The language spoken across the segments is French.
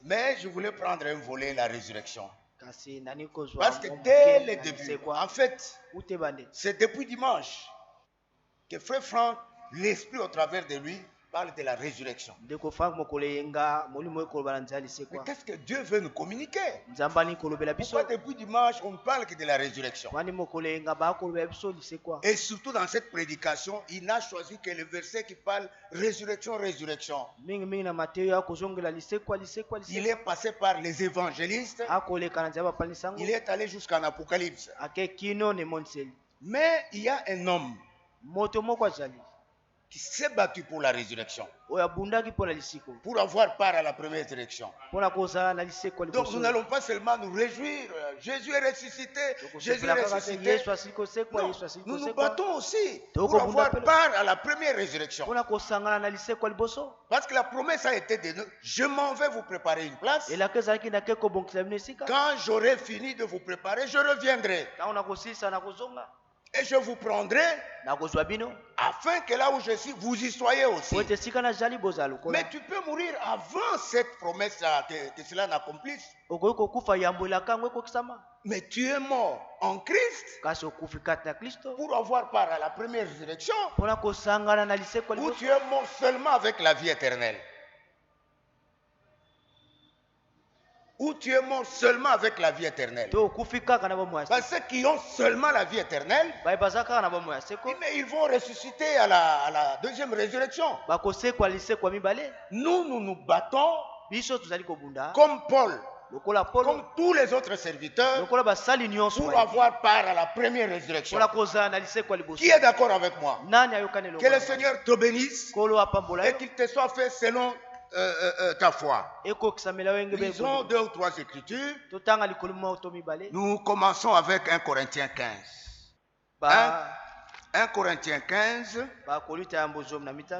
Mais je voulais prendre un volet, la résurrection. Parce que dès le début, en fait, c'est depuis dimanche que Frère Franck, l'Esprit au travers de lui, parle de la résurrection. Mais qu'est-ce que Dieu veut nous communiquer? Pourquoi depuis dimanche, on ne parle que de la résurrection? Et surtout dans cette prédication, il n'a choisi que le verset qui parle résurrection, résurrection. Il est passé par les évangélistes. Il est allé jusqu'en Apocalypse. Mais il y a un homme qui s'est battu pour la résurrection, pour avoir part à la première résurrection. Donc nous n'allons pas seulement nous réjouir, Jésus est ressuscité, Jésus est ressuscité. Non, nous nous battons aussi pour avoir part à la première résurrection. Parce que la promesse a été donnée, je m'en vais vous préparer une place. Quand j'aurai fini de vous préparer, je reviendrai. Et je vous prendrai afin que là où je suis, vous y soyez aussi. Mais tu peux mourir avant cette promesse-là, que cela n'accomplisse. Mais tu es mort en Christ pour avoir part à la première résurrection, ou tu es mort seulement avec la vie éternelle. Ou tu es mort seulement avec la vie éternelle. Parce que ceux qui ont seulement la vie éternelle, mais ils vont ressusciter à la deuxième résurrection. Nous nous battons comme Paul, comme tous les autres serviteurs, pour avoir part à la première résurrection. Qui est d'accord avec moi? Que le Seigneur te bénisse et qu'il te soit fait selon ta foi. Lisons 2 ou 3 écritures. Nous commençons avec 1 Corinthiens 15. 1 Corinthiens 15.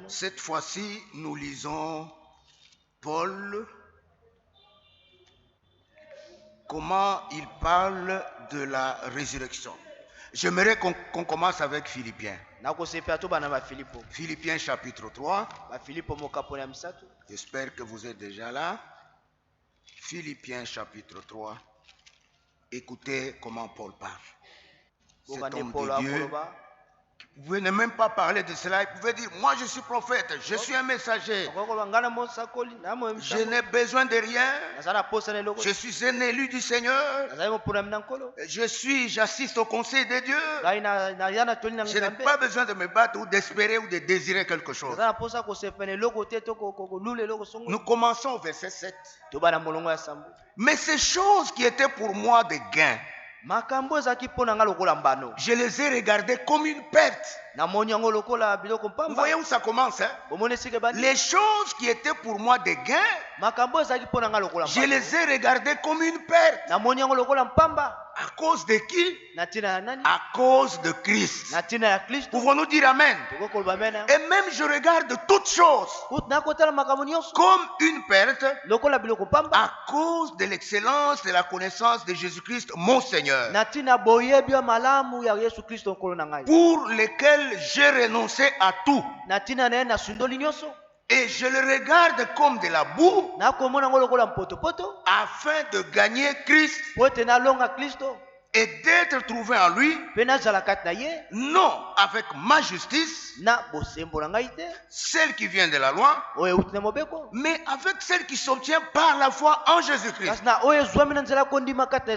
Cette fois-ci, nous lisons Paul. Comment il parle de la résurrection. J'aimerais qu'on commence avec Philippiens. Philippiens chapitre 3. J'espère que vous êtes déjà là. Philippiens chapitre 3. Écoutez comment Paul parle. Cet homme de Dieu. Vous pouvez ne même pas parler de cela. Vous pouvez dire, moi je suis prophète, je suis un messager. Je n'ai besoin de rien. Je suis un élu du Seigneur. J'assiste au conseil de Dieu. Je n'ai pas besoin de me battre ou d'espérer ou de désirer quelque chose. Nous commençons au verset 7. Mais ces choses qui étaient pour moi des gains, je les ai regardées comme une perte. Vous voyez où ça commence, hein? Les choses qui étaient pour moi des gains, je les ai regardées comme une perte. À cause de qui? À cause de Christ. Pouvons-nous dire Amen? Et même je regarde toutes choses comme une perte à cause de l'excellence de la connaissance de Jésus-Christ, mon Seigneur, pour lequel j'ai renoncé à tout. Et je le regarde comme de la boue afin de gagner Christ et d'être trouvé en lui, non avec ma justice, celle qui vient de la loi, mais avec celle qui s'obtient par la foi en Jésus-Christ.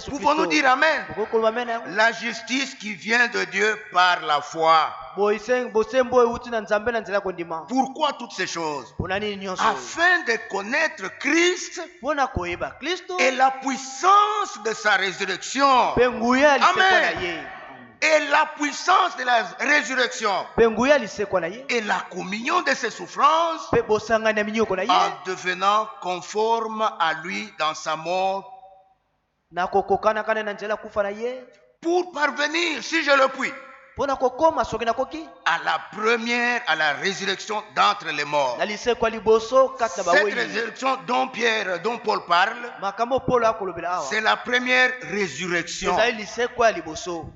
Pouvons-nous dire Amen? La justice qui vient de Dieu par la foi. Pourquoi toutes ces choses? Afin de connaître Christ et la puissance de sa résurrection. Amen. Et la puissance de la résurrection et la communion de ses souffrances en devenant conforme à lui dans sa mort, pour parvenir, si je le puis, à la résurrection d'entre les morts. Cette résurrection dont Paul parle, c'est la première résurrection.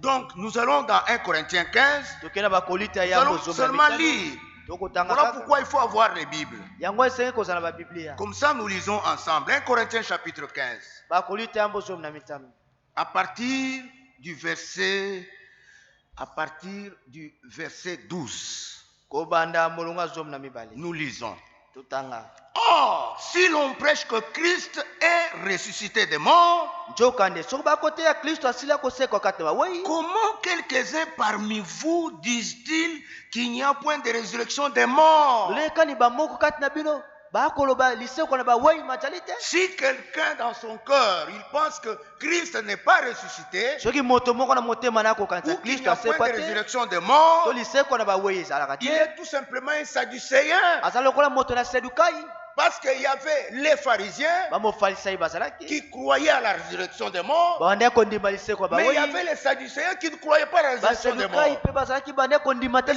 Donc nous allons dans 1 Corinthiens 15, nous allons seulement lire Voilà pourquoi il faut avoir les Bibles. Comme ça, nous lisons ensemble. 1 Corinthiens chapitre 15. À partir du verset 12. Nous lisons. Or, si l'on prêche que Christ est ressuscité des morts, comment quelques-uns parmi vous disent-ils qu'il n'y a point de résurrection des morts? Si quelqu'un dans son cœur, il pense que Christ n'est pas ressuscité, ou qu'il n'y a point de résurrection des morts, il est tout simplement un sadducéen. Parce qu'il y avait les pharisiens qui croyaient à la résurrection des morts, mais il y avait les sadducéens qui ne croyaient pas à la résurrection des morts. Est-ce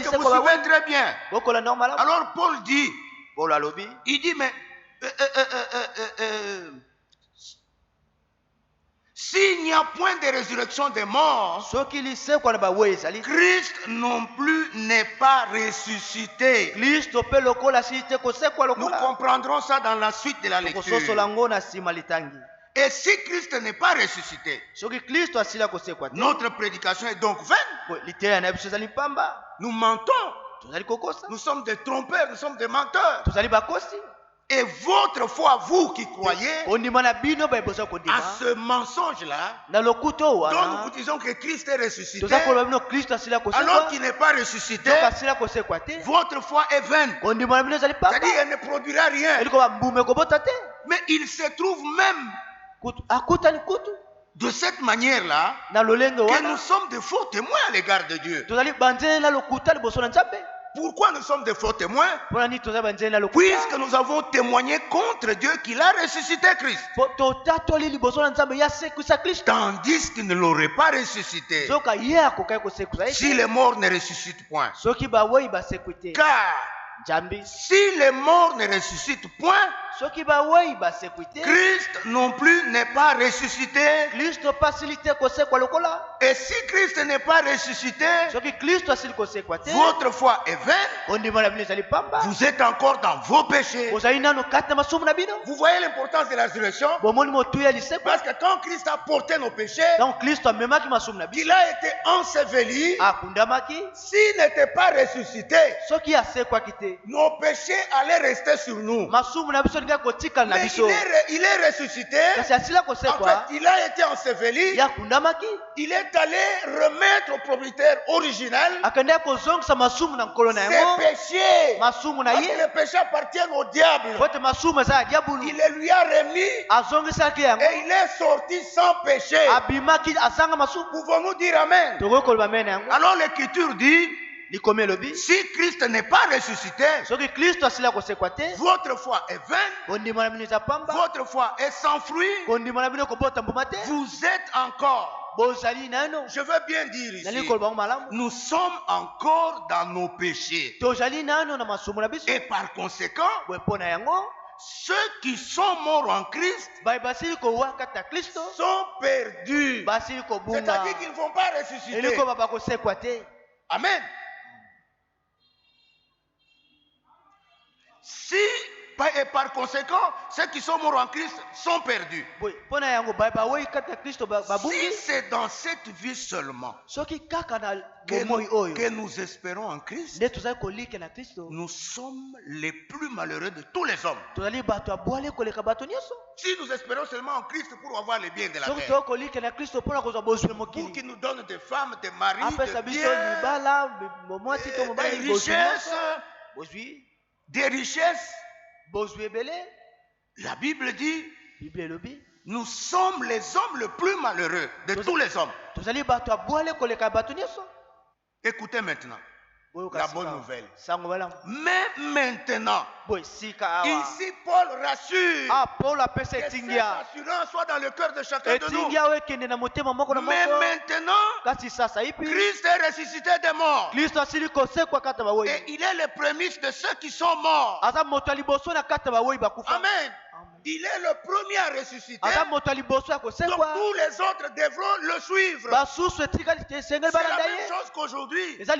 que vous suivez très bien? Alors Paul dit, il dit, mais s'il n'y a point de résurrection des morts, Christ non plus n'est pas ressuscité. Nous comprendrons ça dans la suite de la lecture. Et si Christ n'est pas ressuscité, notre prédication est donc vaine. Nous mentons. Nous sommes des trompeurs, nous sommes des menteurs. Et votre foi, vous qui croyez à ce mensonge-là, dont nous vous disons que Christ est ressuscité, alors qu'il n'est pas ressuscité, votre foi est vaine. C'est-à-dire qu'elle ne produira rien. Mais il se trouve même de cette manière-là que nous sommes de faux témoins à l'égard de Dieu. Pourquoi nous sommes des faux témoins? Puisque nous avons témoigné contre Dieu qu'il a ressuscité Christ. Tandis qu'il ne l'aurait pas ressuscité. Si les morts ne ressuscitent point. Car si les morts ne ressuscitent point, Christ non plus n'est pas ressuscité. Et si Christ n'est pas ressuscité, votre foi est vaine. Vous êtes encore dans vos péchés. Vous voyez l'importance de la résurrection? Parce que quand Christ a porté nos péchés, qu'il a été enseveli, s'il n'était pas ressuscité, nos péchés allaient rester sur nous. Mais il est ressuscité. En fait, il a été enseveli. Il est allé remettre au propriétaire original ses péchés. Parce que les péchés appartiennent au diable. Il les lui a remis et il est sorti sans péché. Pouvons-nous dire Amen? Alors l'Écriture dit, si Christ n'est pas ressuscité, votre foi est vaine, votre foi est sans fruit, vous êtes encore, je veux bien dire ici, nous sommes encore dans nos péchés. Et par conséquent, ceux qui sont morts en Christ sont perdus. C'est-à-dire qu'ils ne vont pas ressusciter. Amen. Si, et par conséquent, ceux qui sont morts en Christ sont perdus. Si c'est dans cette vie seulement que nous espérons en Christ, nous sommes les plus malheureux de tous les hommes. Si nous espérons seulement en Christ pour avoir les biens de la terre, pour qu'il nous donne des femmes, des maris, des biens, des richesses, la Bible dit, nous sommes les hommes les plus malheureux de tous les hommes. Écoutez maintenant la bonne nouvelle. Mais maintenant, ici Paul rassure que cette assurance soit dans le cœur de chacun de nous. Mais maintenant, Christ est ressuscité des morts. Et il est le prémisse de ceux qui sont morts. Amen. il est le premier à ressusciter. Donc tous les autres devront le suivre. C'est la même chose qu'aujourd'hui. Tous ceux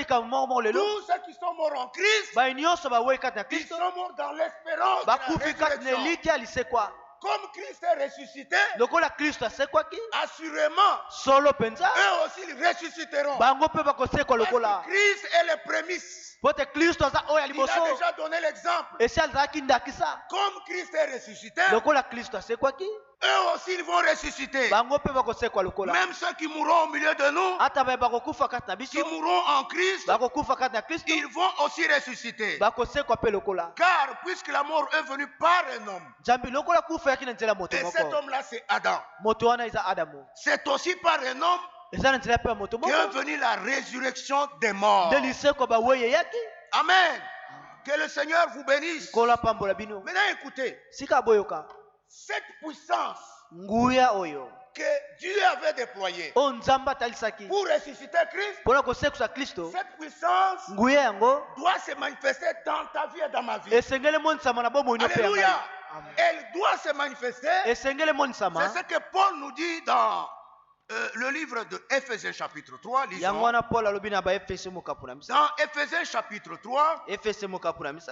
qui sont morts en Christ, ils sont morts dans l'espérance de la résurrection. Comme Christ est ressuscité, assurément, eux aussi ils ressusciteront. Parce que Christ est le prémisse. Il a déjà donné l'exemple. Comme Christ est ressuscité, eux aussi ils vont ressusciter. Même ceux qui mourront au milieu de nous, qui mourront en Christ, ils vont aussi ressusciter. Car puisque la mort est venue par un homme, et cet homme-là c'est Adam, c'est aussi par un homme qu'est venue la résurrection des morts. Amen. Que le Seigneur vous bénisse. Maintenant écoutez, cette puissance que Dieu avait déployée pour ressusciter Christ, cette puissance doit se manifester dans ta vie et dans ma vie. Alléluia. Elle doit se manifester. C'est ce que Paul nous dit dans le livre de Éphésiens chapitre 3. Lisons. Dans Éphésiens chapitre 3,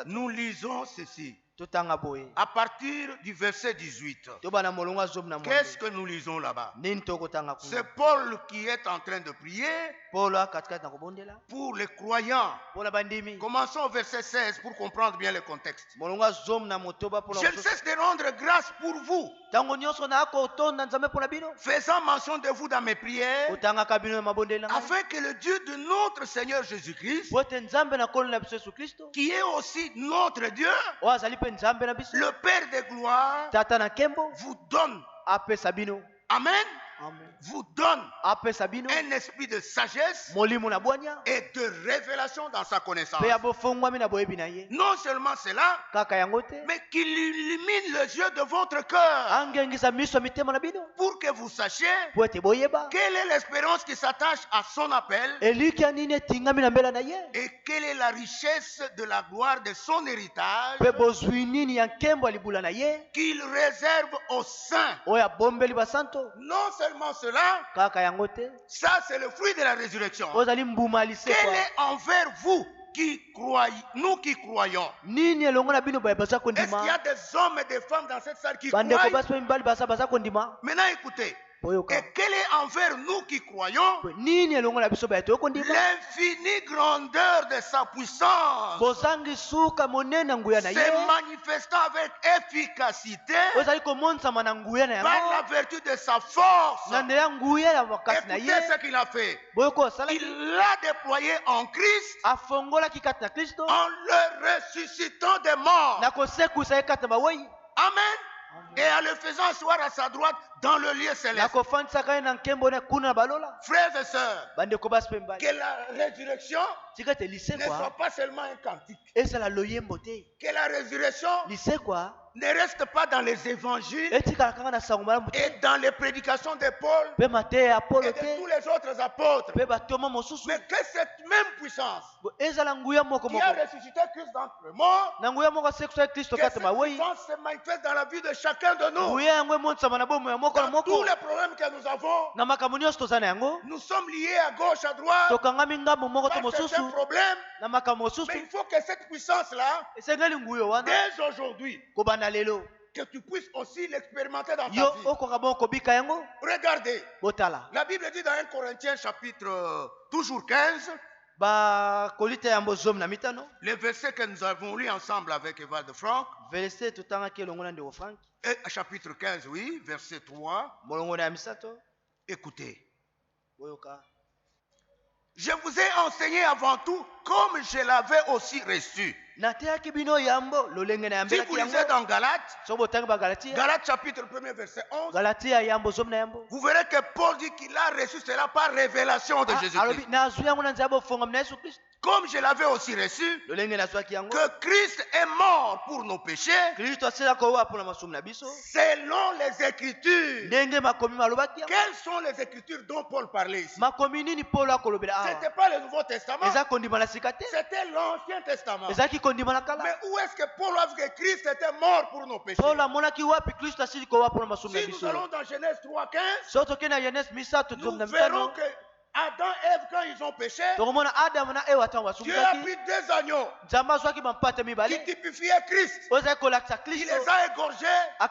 nous lisons ceci. À partir du verset 18. Qu'est-ce que nous lisons là-bas? C'est Paul qui est en train de prier pour les croyants. Commençons au verset 16 pour comprendre bien le contexte. Je ne cesse de rendre grâce pour vous, faisant mention de vous dans mes prières, afin que le Dieu de notre Seigneur Jésus-Christ, qui est aussi notre Dieu, le Père de gloire, vous donne, amen, vous donne un esprit de sagesse et de révélation dans sa connaissance. Non seulement cela, mais qu'il illumine les yeux de votre cœur pour que vous sachiez quelle est l'espérance qui s'attache à son appel et quelle est la richesse de la gloire de son héritage qu'il réserve aux saints. Non seulement cela, ça c'est le fruit de la résurrection. Quel est envers vous qui croyez, nous qui croyons? Est-ce qu'il y a des hommes et des femmes dans cette salle qui croient? Maintenant écoutez. Et quelle est envers nous qui croyons l'infinie grandeur de sa puissance, se manifestant avec efficacité par la vertu de sa force. Écoutez ce qu'il a fait. Il l'a déployé en Christ en le ressuscitant des morts. Amen. Et en le faisant asseoir à sa droite dans le lieu céleste. Frères et sœurs, que la résurrection ne soit pas seulement un cantique. Que la résurrection ne reste pas dans les évangiles et dans les prédications de Paul et de tous les autres apôtres. Mais que cette même puissance qui a ressuscité Christ d'entre les morts, que cette puissance se manifeste dans la vie de chacun de nous. Dans tous les problèmes que nous avons, nous sommes liés à gauche, à droite par certains problèmes. Mais il faut que cette puissance-là, dès aujourd'hui, que tu puisses aussi l'expérimenter dans ta vie. Regardez, la Bible dit dans 1 Corinthiens chapitre toujours 15, le verset que nous avons lu ensemble avec Evald de Franck, chapitre 15, oui, verset 3. Écoutez. Je vous ai enseigné avant tout comme je l'avais aussi reçu. Si vous lisez dans Galates chapitre 1 verset 11, vous verrez que Paul dit qu'il a reçu cela par révélation de Jésus-Christ. comme je l'avais aussi reçu, que Christ est mort pour nos péchés, selon les Écritures. Quelles sont les Écritures dont Paul parlait ici? Ce n'était pas le Nouveau Testament, c'était l'Ancien Testament. Mais où est-ce que Paul a vu que Christ était mort pour nos péchés? Si nous allons dans Genèse 3:15, nous verrons que Adam et Ève, quand ils ont péché, Dieu a pris 2 agneaux qui typifiaient Christ. Il les a égorgés, le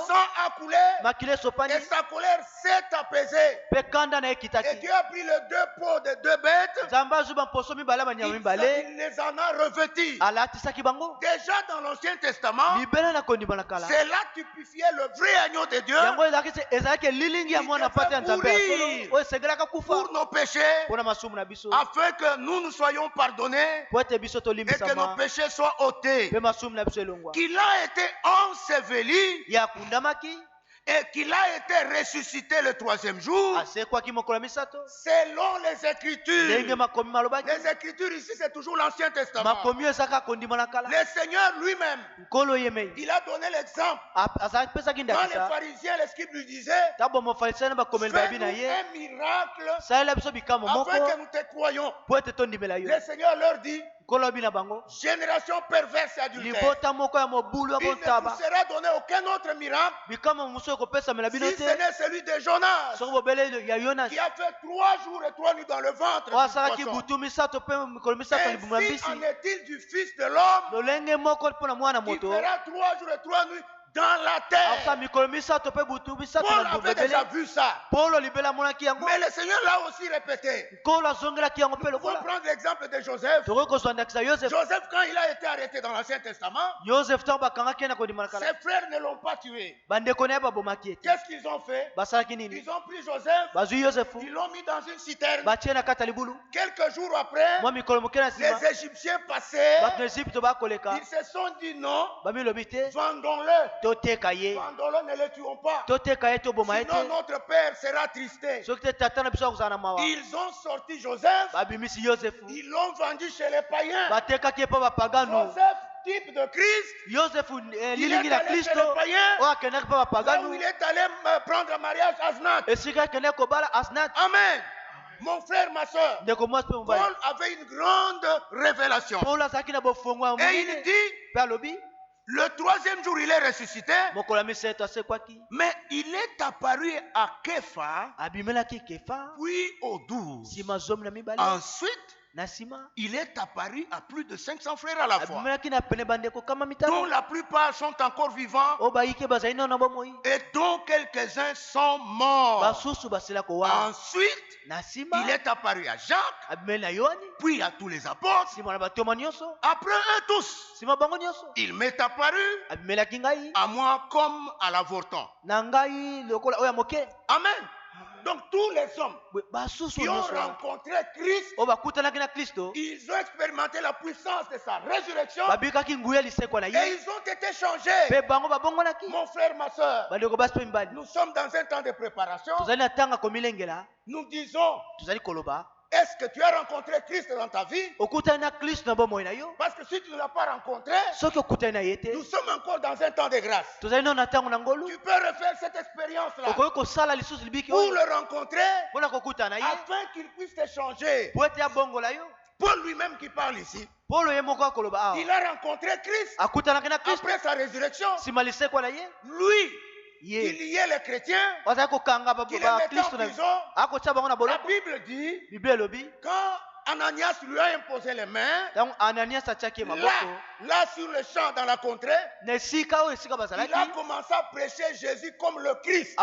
sang a coulé et sa colère s'est apaisée. Et Dieu a pris les 2 peaux des 2 bêtes, il les en a revêtis. Déjà dans l'Ancien Testament, cela typifiait le vrai agneau de Dieu pour nos péchés, afin que nous soyons pardonnés et que nos péchés soient ôtés. Qu'il a été enseveli et qu'il a été ressuscité le 3e jour, selon les Écritures. Les Écritures ici, c'est toujours l'Ancien Testament. Le Seigneur lui-même, il a donné l'exemple. Quand les pharisiens, les scribes lui disaient, fais-nous un miracle afin que nous te croyons. Le Seigneur leur dit, génération perverse et adultère, il ne vous sera donné aucun autre miracle si ce n'est celui de Jonas, qui a fait 3 jours et 3 nuits dans le ventre du poisson. Ainsi en est-il du Fils de l'homme, qui fera 3 jours et 3 nuits dans la terre. Paul avait déjà vu ça. Mais le Seigneur l'a aussi répété. Nous pouvons prendre l'exemple de Joseph. Joseph, quand il a été arrêté dans l'Ancien Testament, ses frères ne l'ont pas tué. Qu'est-ce qu'ils ont fait? Ils ont pris Joseph, ils l'ont mis dans une citerne. Quelques jours après, les Égyptiens passaient. Ils se sont dit non, vendons-le. Vendons-le, ne le tuons pas. Sinon notre père sera tristé. Ils ont sorti Joseph. Ils l'ont vendu chez les païens. Joseph, type de Christ, il est allé chez les païens, là où il est allé prendre un mariage Asnath. Amen. Mon frère, ma soeur, Paul avait une grande révélation. Et il dit, le 3e jour, il est ressuscité, mais il est apparu à Képha, puis aux 12. Ensuite, il est apparu à plus de 500 frères à la fois, dont la plupart sont encore vivants et dont quelques-uns sont morts. Ensuite, il est apparu à Jacques, puis à tous les apôtres. Après eux tous, il m'est apparu à moi comme à l'avorton. Amen. Donc tous les hommes qui ont rencontré Christ, ils ont expérimenté la puissance de sa résurrection et ils ont été changés. Mon frère, ma soeur, nous sommes dans un temps de préparation. Nous disons, est-ce que tu as rencontré Christ dans ta vie? Parce que si tu ne l'as pas rencontré, nous sommes encore dans un temps de grâce. Tu peux refaire cette expérience-là pour le rencontrer afin qu'il puisse te changer. Paul lui-même qui parle ici, il a rencontré Christ après sa résurrection. Lui, il liait les chrétiens, il les mettait en prison. La Bible dit, quand Ananias lui a imposé les mains, là sur le champ dans la contrée, il a commencé à prêcher Jésus comme le Christ.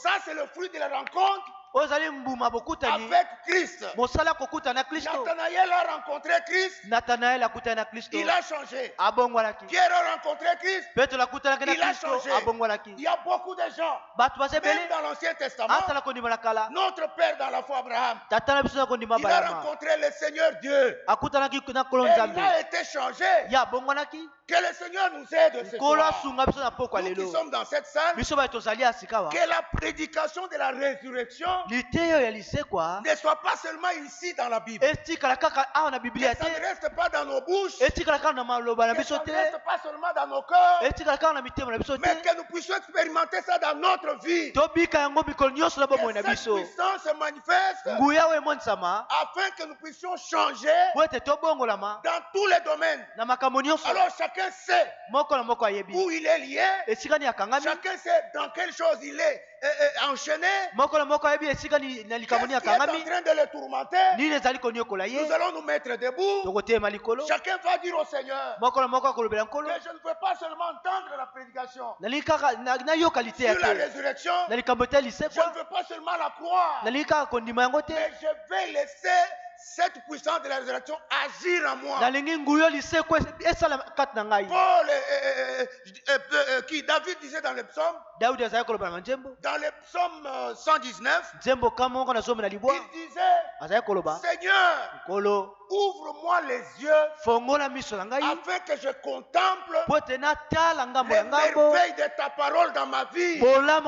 Ça, c'est le fruit de la rencontre avec Christ. Nathanaël a rencontré Christ, il a changé. Pierre a rencontré Christ, il a changé. Il y a beaucoup de gens, même dans l'Ancien Testament, notre père dans la foi Abraham, il a rencontré le Seigneur Dieu et il a été changé. Que le Seigneur nous aide ce soir. Nous qui sommes dans cette salle, que la prédication de la résurrection ne soit pas seulement ici dans la Bible. Que ça ne reste pas dans nos bouches. Que ça ne reste pas seulement dans nos cœurs. Mais que nous puissions expérimenter ça dans notre vie. Que cette puissance se manifeste afin que nous puissions changer dans tous les domaines. Alors chacun sait où il est lié. Chacun sait dans quelle chose il est enchaîné. Qu'est-ce qui est en train de le tourmenter? Nous allons nous mettre debout. Chacun va dire au Seigneur que je ne veux pas seulement entendre la prédication sur la résurrection. Je ne veux pas seulement la croire, mais je vais laisser cette puissance de la résurrection agir en moi. David disait dans le psaume, dans le psaume 119, il disait, Seigneur, ouvre-moi les yeux afin que je contemple les merveilles de ta parole dans ma vie. Ça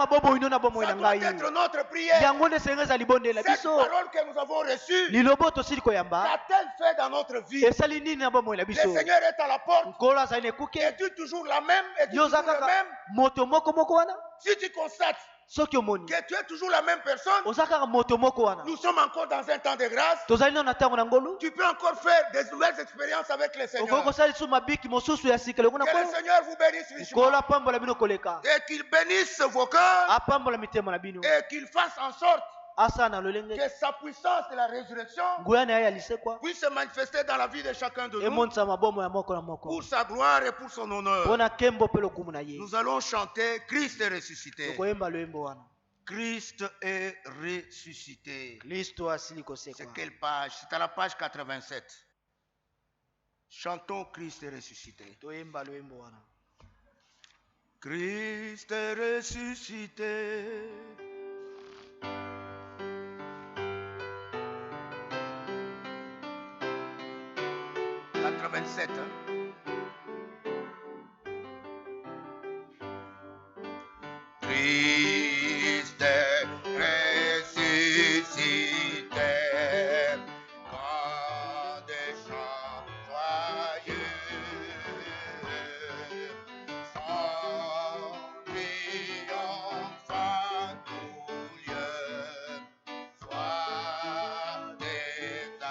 doit être notre prière. Cette parole que nous avons reçue, qu'a-t-elle fait dans notre vie? Le Seigneur est à la porte. Es-tu toujours la même? Es-tu toujours le même? Si tu constates que tu es toujours la même personne, nous sommes encore dans un temps de grâce. Tu peux encore faire des nouvelles expériences avec le Seigneur. Que le Seigneur vous bénisse richement. Et qu'il bénisse vos cœurs. Et qu'il fasse en sorte que sa puissance de la résurrection puisse se manifester dans la vie de chacun de nous pour sa gloire et pour son honneur. Nous allons chanter Christ est ressuscité. Christ est ressuscité. C'est quelle page? C'est à la page 87. Chantons Christ est ressuscité. Christ est ressuscité. 87. Christ est ressuscité, quand des chants joyeux, son triomphe à tout lieu, soit exalté.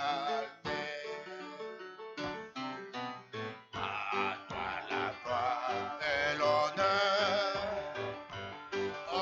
À toi la gloire et l'honneur, ô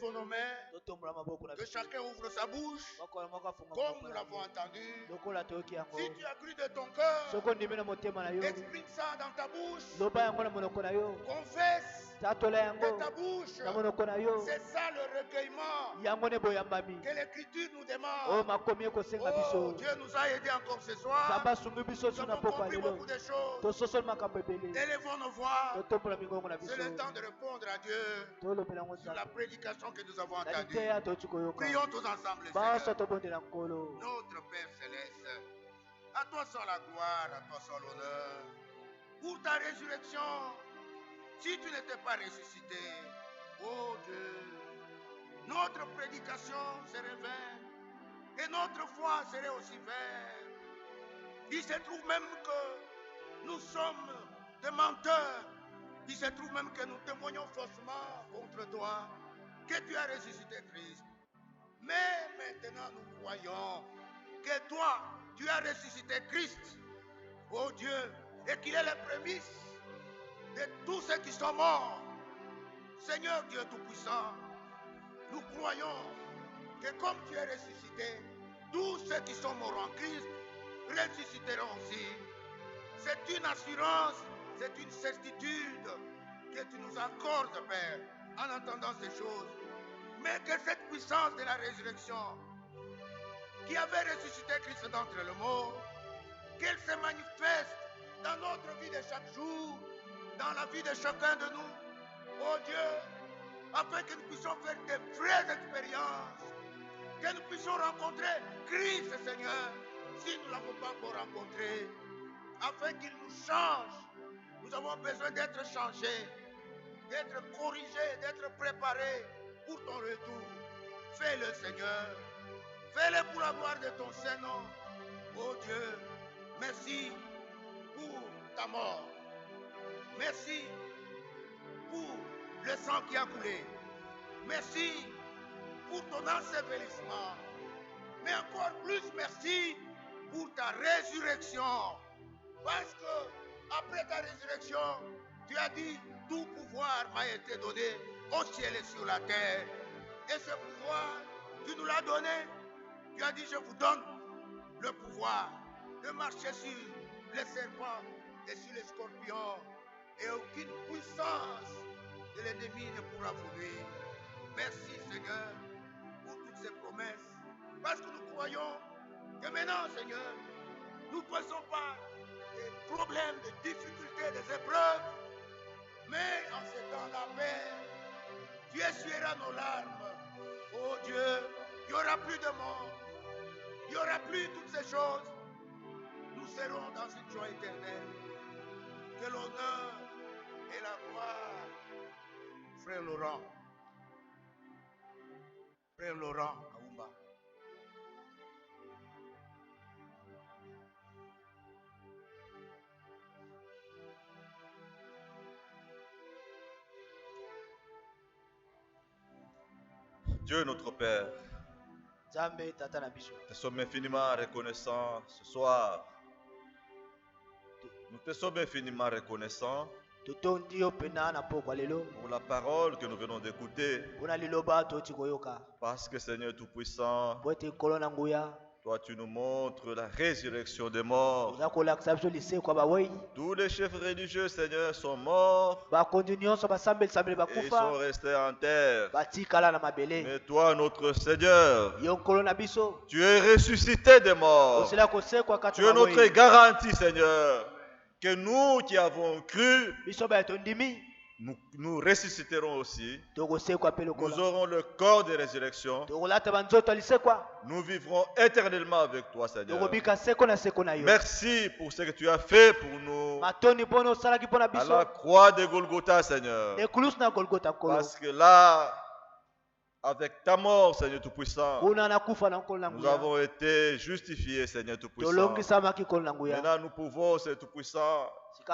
Élevons nos mains. Que chacun ouvre sa bouche. Comme nous l'avons entendu. Si tu as cru de ton cœur, exprime ça dans ta bouche. Confesse de ta bouche. C'est ça le recueillement que l'Écriture nous demande. Oh, Dieu nous a aidés encore ce soir. Nous avons compris beaucoup de choses. Élevons nos voix. C'est le temps de répondre à Dieu sur la prédication que nous avons entendue. Prions tous ensemble, Seigneur. Notre Père Céleste, à toi soit la gloire, à toi soit l'honneur. Pour ta résurrection, si tu n'étais pas ressuscité, oh Dieu, notre prédication serait vaine et notre foi serait aussi vaine. Il se trouve même que nous sommes des menteurs. Il se trouve même que nous témoignons faussement contre toi que tu as ressuscité Christ. Mais maintenant nous croyons que toi, tu as ressuscité Christ, oh Dieu, et qu'il est les prémices de tous ceux qui sont morts. Seigneur Dieu Tout-Puissant, nous croyons que comme tu es ressuscité, tous ceux qui sont morts en Christ ressusciteront aussi. C'est une assurance, c'est une certitude que tu nous accordes, Père, en entendant ces choses. Mais que cette puissance de la résurrection qui avait ressuscité Christ d'entre les morts, qu'elle se manifeste dans notre vie de chaque jour, dans la vie de chacun de nous, oh Dieu, afin que nous puissions faire de vraies expériences, que nous puissions rencontrer Christ, Seigneur, si nous ne l'avons pas encore rencontré, afin qu'il nous change. Nous avons besoin d'être changés, d'être corrigés, d'être préparés pour ton retour. Fais-le, Seigneur. Fais-le pour la gloire de ton Saint-Nom. Oh Dieu, merci pour ta mort. Merci pour le sang qui a coulé. Merci pour ton ensevelissement. Mais encore plus merci pour ta résurrection. Parce que après ta résurrection, tu as dit, tout pouvoir m'a été donné au ciel et sur la terre. Et ce pouvoir, tu nous l'as donné. Tu as dit, je vous donne le pouvoir de marcher sur les serpents et sur les scorpions. Et aucune puissance de l'ennemi ne pourra vous nuire. Merci Seigneur pour toutes ces promesses. Parce que nous croyons que maintenant, Seigneur, nous ne passons pas des problèmes, des difficultés, des épreuves. Mais en ce temps-là, Père, tu essuieras nos larmes. Oh Dieu, il n'y aura plus de mort. Il n'y aura plus toutes ces choses. Nous serons dans une joie éternelle. Que l'honneur et la gloire, Frère Laurent, Aoumba. Dieu notre Père, nous sommes infiniment reconnaissants ce soir. Nous te sommes infiniment reconnaissants pour la parole que nous venons d'écouter. Parce que Seigneur Tout-Puissant, toi tu nous montres la résurrection des morts. Tous les chefs religieux, Seigneur, sont morts et ils sont restés en terre. Mais toi, notre Seigneur, tu es ressuscité des morts. Tu es notre garantie, Seigneur, que nous qui avons cru, nous ressusciterons aussi. Nous aurons le corps de résurrection. Nous vivrons éternellement avec toi, Seigneur. Merci pour ce que tu as fait pour nous à la croix de Golgotha, Seigneur. Parce que là, avec ta mort, Seigneur Tout-Puissant, nous avons été justifiés, Seigneur Tout-Puissant. Maintenant, nous pouvons, Seigneur Tout-Puissant,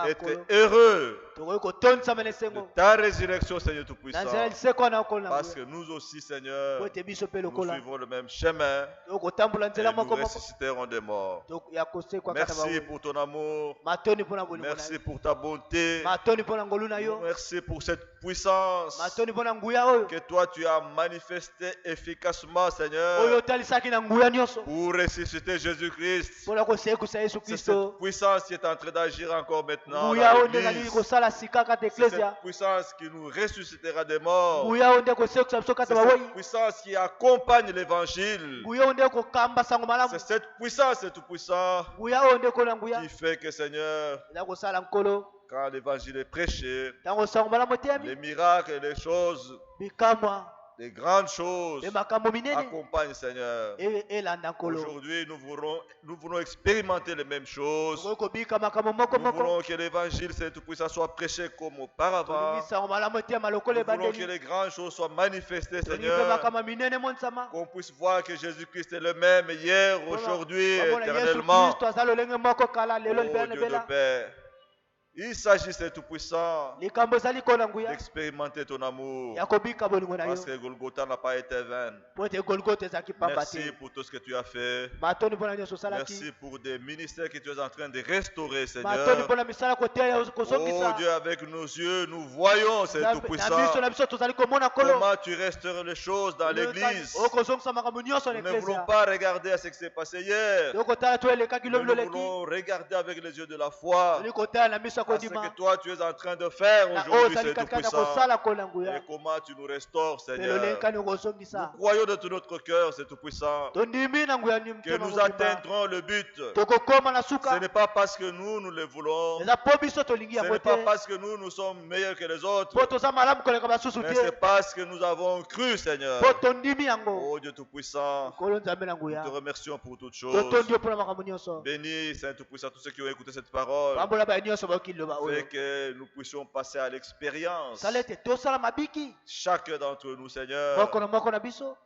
être heureux de ta résurrection, Seigneur Tout-Puissant. Parce que nous aussi, Seigneur, nous suivons le même chemin et nous ressusciterons des morts. Merci pour ton amour. Merci pour ta bonté. Merci pour cette puissance que toi tu as manifestée efficacement, Seigneur, pour ressusciter Jésus-Christ. C'est cette puissance qui est en train d'agir encore maintenant dans l'Église. C'est cette puissance qui nous ressuscitera des morts. C'est cette puissance qui accompagne l'Évangile. C'est cette puissance tout-puissant qui fait que, Seigneur, quand l'Évangile est prêché, les miracles et les choses, les grandes choses accompagnent, Seigneur. Aujourd'hui, nous voulons expérimenter les mêmes choses. Nous voulons que l'Évangile, c'est tout-puissant, soit prêché comme auparavant. Nous voulons que les grandes choses soient manifestées, Seigneur. Qu'on puisse voir que Jésus-Christ est le même hier, aujourd'hui, éternellement. Oh Dieu de paix. Il s'agit, c'est tout-puissant, d'expérimenter ton amour. Parce que Golgotha n'a pas été vain. Merci pour tout ce que tu as fait. Merci pour des ministères que tu es en train de restaurer, Seigneur. Oh Dieu, avec nos yeux, nous voyons, c'est tout-puissant, comment tu restaures les choses dans l'Église. Nous ne voulons pas regarder à ce qui s'est passé hier. Nous voulons regarder avec les yeux de la foi à ce que toi tu es en train de faire aujourd'hui, c'est tout-puissant. Et comment tu nous restaures, Seigneur. Nous croyons de tout notre cœur, c'est tout-puissant, que nous atteindrons le but. Ce n'est pas parce que nous le voulons. Ce n'est pas parce que nous sommes meilleurs que les autres. Mais c'est parce que nous avons cru, Seigneur. Oh Dieu tout-puissant, nous te remercions pour toutes choses. Bénis, Saint tout-puissant, tous ceux qui ont écouté cette parole. Fait que nous puissions passer à l'expérience. Chacun d'entre nous, Seigneur,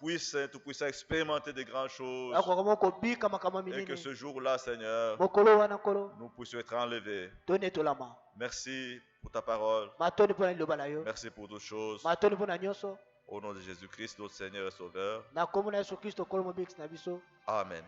puisse tout-puissant expérimenter des grandes choses. Et que ce jour-là, Seigneur, nous puissions être enlevés. Merci pour ta parole. Merci pour toutes choses. Au nom de Jésus-Christ, notre Seigneur et Sauveur. Amen.